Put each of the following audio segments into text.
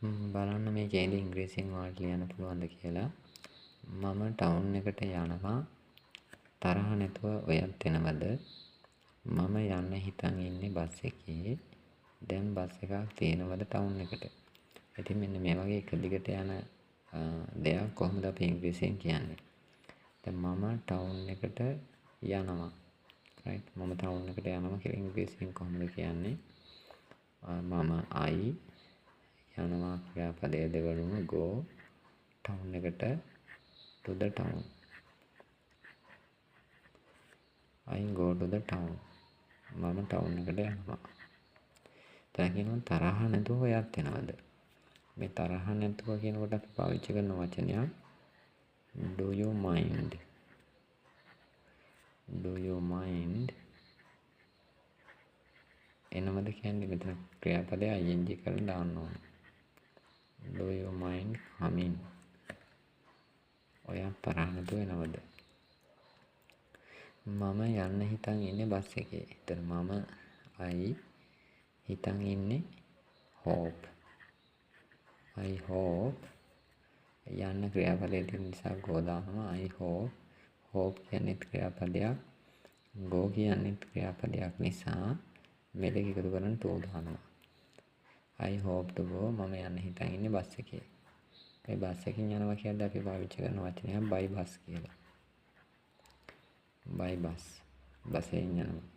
බලන්න මේකේදී ඉංග්‍රීසියෙන් ඔයාලට ලියන්න පුළුවන්ද කියලා. මම ටවුන් එකට යනවා. තරහ නැතුව ඔයත් එනවද? මම යන්න හිතන් ඉන්නේ බස් එකේ. දැන් බස් එකක් තියෙනවද ටවුන් එකට? ඉතින් මෙන්න මේ වගේ එක දිගට යන දෙයක් කොහොමද අපි ඉංග්‍රීසියෙන් කියන්නේ? දැන් මම ටවුන් එකට යනවා. right? මම ටවුන් එකට යනවා කියලා ඉංග්‍රීසියෙන් කොහොමද කියන්නේ? මම යනවා ක්‍රියාපදයේ දෙවනුම go ටවුන් එකට to the town. I go to the town. මම ටවුන් එකට යනවා. දැන් කියනවා තරහ නැතුව ඔයත් එනවද? මේ තරහ නැතුව කියනකොට අපි පාවිච්චි කරන වචනයක් do you mind? Do you mind? එනවද කියන්නේ මෙතන ක්‍රියාපදයේ ing කරලා දාන්න ඕන. Do you mind coming? ඔයා තරහ නැතුව එනවද? මම යන්න හිතන් ඉන්නේ බස් එකේ. එතන මම හිතන් ඉන්නේ hope. I hope යන්න ක්‍රියාපදයේ තියෙන නිසා go දානවා. I hope කියන්නේ ක්‍රියාපදයක්. go කියන්නේ ක්‍රියාපදයක් නිසා මේ දෙක එකතු කරන් to දානවා. I hope to go මම යන්න හිතන් ඉන්නේ බස් එකේ. මේ බස් එකකින් යනවා කියද්දී අපි පාවිච්චි කරන වචනයක් by bus කියලා. by bus. බසෙන් යනවා.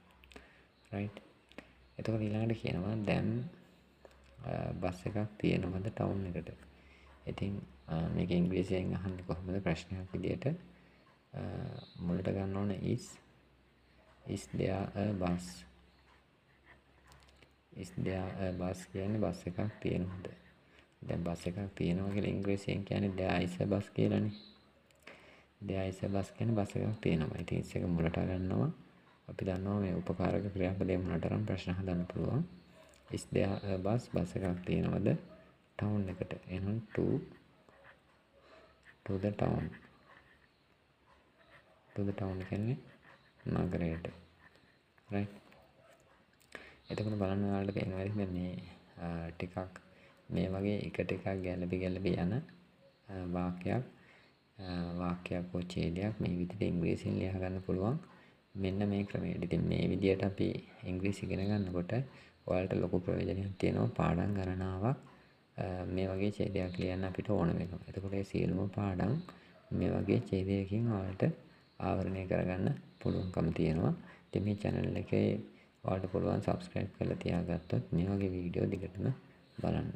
right? එතකොට ඊළඟට කියනවා දැන් බස් එකක් තියෙනවද ටවුන් එකට? ඉතින් මේක ඉංග්‍රීසියෙන් අහන්නේ කොහොමද ප්‍රශ්නයක් විදියට? මුලට ගන්න ඕන is there a bus? is there a bus කියන්නේ බස් එකක් තියෙනවද? දැන් බස් එකක් තියෙනවා කියලා ඉංග්‍රීසියෙන් කියන්නේ there is a bus කියලානේ. there is a bus කියන්නේ බස් එකක් තියෙනවා. ඉතින් is එක මුලට ගන්නවා. අපි දන්නවා මේ උපකාරක ක්‍රියාපදයේ මුලට අරන් ප්‍රශ්න හදන්න පුළුවන්. is there a bus? Bus එකක් තියෙනවද ටවුන් එකට? එහෙනම් to the town. to the town කියන්නේ නගරයට. right? එතකොට බලන්න ඔයාලට පේනවා මේ ටිකක් මේ වගේ එකට එකක් ගැළපි යන වාක්‍යයක් හෝ ඡේදයක් මේ විදිහට ඉංග්‍රීසියෙන් ලියා ගන්න පුළුවන්. මෙන්න මේ ක්‍රමයට. ඉතින් මේ විදිහට අපි ඉංග්‍රීසි ඉගෙන ගන්නකොට ඔයාලට ලොකු ප්‍රයෝජනයක් තියෙනවා. පාඩම් ගණනාවක් මේ වගේ ඡේදයක් ලියන්න අපිට ඕන වෙනවා. එතකොට මේ සියලුම පාඩම් මේ වගේ ඡේදයකින් ඔයාලට ආවරණය කරගන්න පුළුවන්කම තියෙනවා. ඉතින් මේ channel එකේ ඔයාලට පුළුවන් subscribe කරලා තියාගත්තොත් මේ වගේ වීඩියෝ දිගටම බලන්න.